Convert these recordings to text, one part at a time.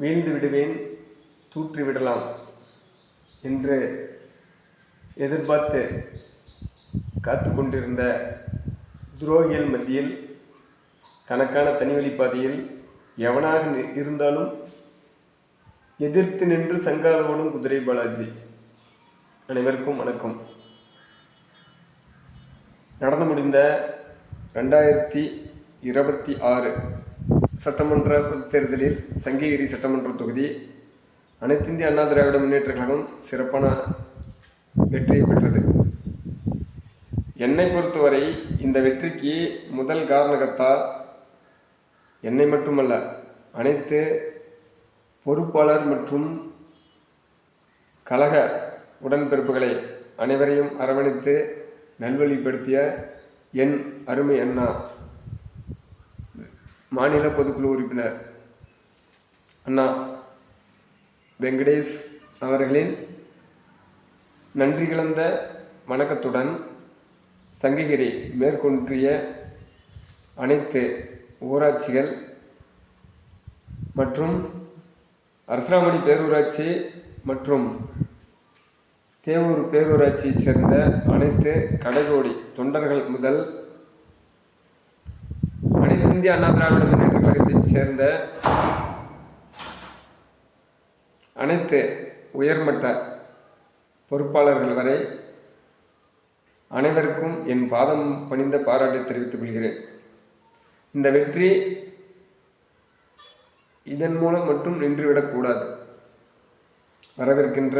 வீழ்ந்து விடுவேன், தூற்றி விடலாம் என்று எதிர்பார்த்து காத்து கொண்டிருந்த துரோகிகள் மத்தியில் தனக்கான தனிவழி பாதையில் எவனாக இருந்தாலும் எதிர்த்து நின்று சங்காதோடும் குதிரை பாலாஜி. அனைவருக்கும் வணக்கம். நடந்து முடிந்த 2026 சட்டமன்ற பொதுத் தேர்தலில் சங்ககிரி சட்டமன்ற தொகுதி அனைத்திந்திய அண்ணா திராவிட முன்னேற்ற கழகம் சிறப்பான வெற்றியை பெற்றது. என்னை பொறுத்தவரை இந்த வெற்றிக்கு முதல் காரணகர்த்தா என்னை மட்டுமல்ல, அனைத்து பொறுப்பாளர் மற்றும் கழக உடன்பிறப்புகளை அனைவரையும் அரவணைத்து நல்வழிப்படுத்திய என் அருமை அண்ணா மாநில பொதுக்குழு உறுப்பினர் அண்ணா வெங்கடேஷ் அவர்களின் நன்றி கலந்த வணக்கத்துடன் சங்ககிரி மேற்கொன்றிய அனைத்து ஊராட்சிகள் மற்றும் அரசராமணி பேரூராட்சி மற்றும் தேவூர் பேரூராட்சியைச் சேர்ந்த அனைத்து கடைகோடி தொண்டர்கள் முதல் அனைத்து இந்திய அண்ணா திராவிட முன்னேற்ற கழகத்தைச் சேர்ந்த அனைத்து உயர்மட்ட பொறுப்பாளர்கள் வரை அனைவருக்கும் என் பாதம் பணிந்த பாராட்டை தெரிவித்துக் கொள்கிறேன். இந்த வெற்றி இதன் மூலம் மட்டும் நின்றுவிடக்கூடாது. வரவிருக்கின்ற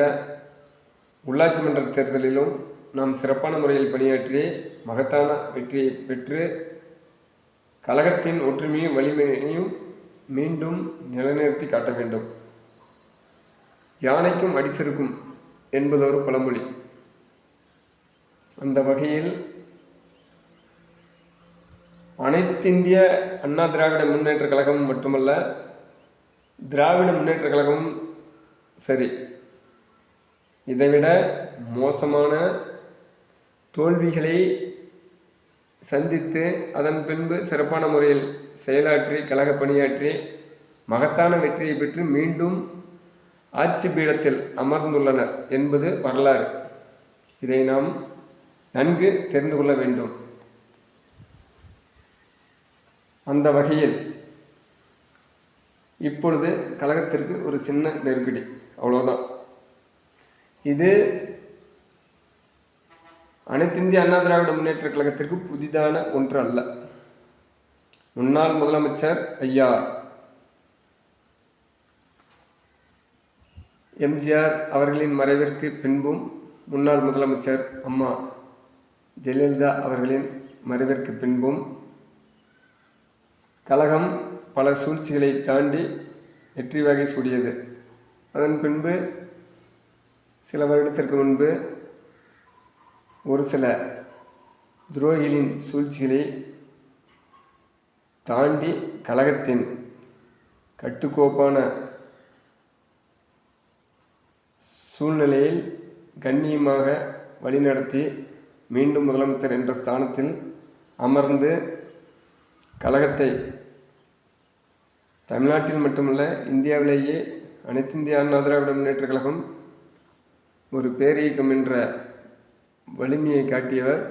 உள்ளாட்சி மன்ற தேர்தலிலும் நாம் சிறப்பான முறையில் பணியாற்றி மகத்தான வெற்றியை பெற்று கழகத்தின் ஒற்றுமையும் வலிமையையும் மீண்டும் நிலைநிறுத்தி காட்ட வேண்டும். யானைக்கும் அடிசிருக்கும் என்பதொரு பழமொழி. அந்த வகையில் அனைத்திந்திய அண்ணா திராவிட முன்னேற்ற கழகம் மட்டுமல்ல, திராவிட முன்னேற்ற கழகம் சரி, இதைவிட மோசமான தோல்விகளை சந்தித்து அதன் பின்பு சிறப்பான முறையில் செயலாற்றி கழக பணியாற்றி மகத்தான வெற்றியை பெற்று மீண்டும் ஆட்சி பீடத்தில் அமர்ந்துள்ளனர் என்பது வரலாறு. இதை நாம் நன்கு தெரிந்து கொள்ள வேண்டும். அந்த வகையில் இப்பொழுது கழகத்திற்கு ஒரு சின்ன நெருக்கடி, அவ்வளோதான். இது அனைத்திந்திய அண்ணா திராவிட முன்னேற்ற கழகத்திற்கு புதிதான ஒன்று அல்ல. முன்னாள் முதலமைச்சர் ஐயா எம்ஜிஆர் அவர்களின் மறைவிற்கு பின்பும், முன்னாள் முதலமைச்சர் அம்மா ஜெயலலிதா அவர்களின் மறைவிற்கு பின்பும் கழகம் பல சூழ்ச்சிகளை தாண்டி வெற்றி வகை சூடியது. அதன் பின்பு சில வருடத்திற்கு முன்பு ஒரு சில துரோகிகளின் சூழ்ச்சிகளை தாண்டி கழகத்தின் கட்டுக்கோப்பான சூழ்நிலையில் கண்ணியமாக வழிநடத்தி மீண்டும் முதலமைச்சர் என்ற ஸ்தானத்தில் அமர்ந்து கழகத்தை தமிழ்நாட்டில் மட்டுமல்ல, இந்தியாவிலேயே அனைத்திந்திய அண்ணா திராவிட முன்னேற்ற கழகம் ஒரு பேரியக்கம் என்ற வலிமையை காட்டியவர்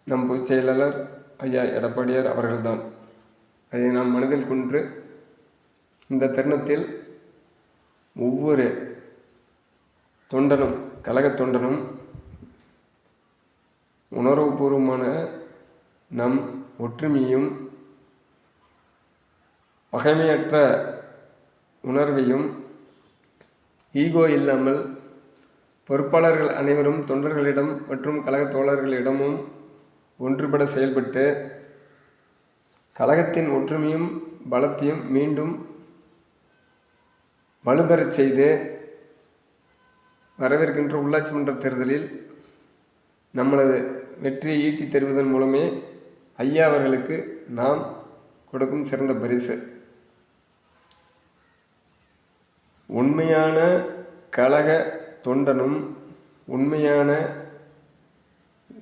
நம் பொதுச் செயலாளர் ஐயா எடப்பாடியார் அவர்கள்தான். அதை நாம் மனதில் கொண்டு இந்த தருணத்தில் ஒவ்வொரு தொண்டனும், கழக தொண்டனும் உணர்வுபூர்வமான நம் ஒற்றுமையும் பகைமையற்ற உணர்வையும் ஈகோ இல்லாமல் பொறுப்பாளர்கள் அனைவரும் தொண்டர்களிடம் மற்றும் கழக தோழர்களிடமும் ஒன்றுபட செயல்பட்டு கழகத்தின் ஒற்றுமையும் பலத்தையும் மீண்டும் வலுப்பெறச் செய்து வரவிருக்கின்ற உள்ளாட்சி மன்ற தேர்தலில் நம்மளது வெற்றியை ஈட்டி தருவதன் மூலமே ஐயா அவர்களுக்கு நாம் கொடுக்கும் சிறந்த பரிசு. உண்மையான கழக தொண்டனும் உண்மையான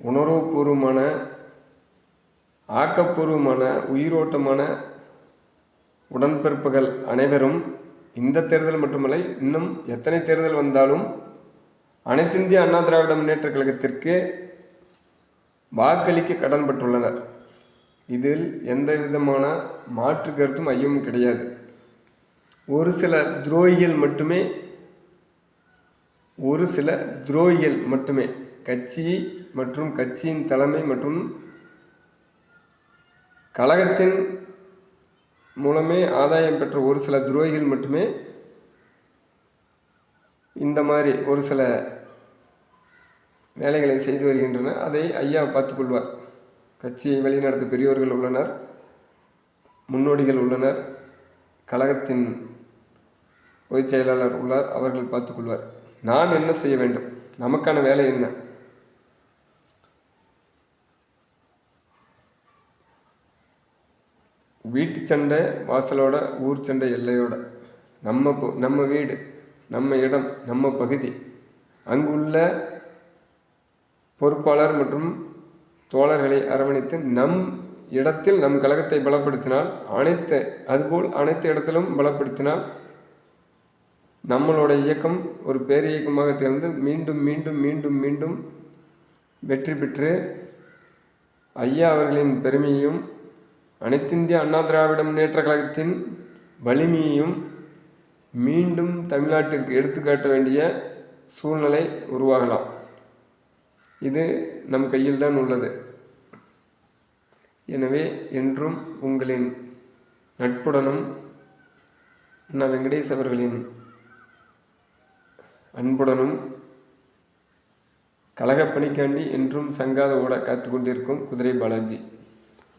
உணர்வுபூர்வமான ஆக்கப்பூர்வமான உயிரோட்டமான உடன்பிறப்புகள் அனைவரும் இந்த தேர்தல் மட்டுமல்ல, இன்னும் எத்தனை தேர்தல் வந்தாலும் அனைத்திந்திய அண்ணா திராவிட முன்னேற்ற கழகத்திற்கு வாக்களிக்க கடன்பட்டுள்ளனர். இதில் எந்த விதமான மாற்று கருத்தும் ஐயமும் கிடையாது. ஒரு சில துரோகிகள் மட்டுமே கட்சி மற்றும் கட்சியின் தலைமை மற்றும் கழகத்தின் மூலமே ஆதாயம் பெற்ற ஒரு சில துரோகிகள் மட்டுமே இந்த மாதிரி ஒரு சில வேலைகளை செய்து வருகின்றனர். அதை ஐயா பார்த்துக்கொள்வார். கட்சியை வழிநடத்த பெரியோர்கள் உள்ளனர், முன்னோடிகள் உள்ளனர், கழகத்தின் பொதுச் செயலாளர் உள்ளார். அவர்கள் பார்த்துக்கொள்வார். நான் என்ன செய்ய வேண்டும்? நமக்கான வேலை என்ன? வீட்டு சண்டை வாசலோட, ஊர் சண்டை எல்லையோட, நம்ம வீடு, நம்ம இடம், நம்ம பகுதி, அங்குள்ள பொறுப்பாளர் மற்றும் தோழர்களை அரவணைத்து நம் இடத்தில் நம் கழகத்தை பலப்படுத்தினால், அதுபோல் அனைத்து இடத்திலும் பலப்படுத்தினால் நம்மளோட இயக்கம் ஒரு பேர் இயக்கமாக திறந்து மீண்டும் மீண்டும் மீண்டும் மீண்டும் வெற்றி பெற்று ஐயா அவர்களின் பெருமையையும் அனைத்திந்திய அண்ணா திராவிட முன்னேற்ற கழகத்தின் வலிமையையும் மீண்டும் தமிழ்நாட்டிற்கு எடுத்துக்காட்ட வேண்டிய சூழ்நிலை உருவாகலாம். இது நம் கையில் தான் உள்ளது. எனவே என்றும் உங்களின் நட்புடனும் அண்ணா வெங்கடேஷ் அவர்களின் அன்புடனும் கழகப் பணிக்காண்டி என்றும் சங்காத ஓட காத்து கொண்டிருக்கும் குதிரை பாலாஜி.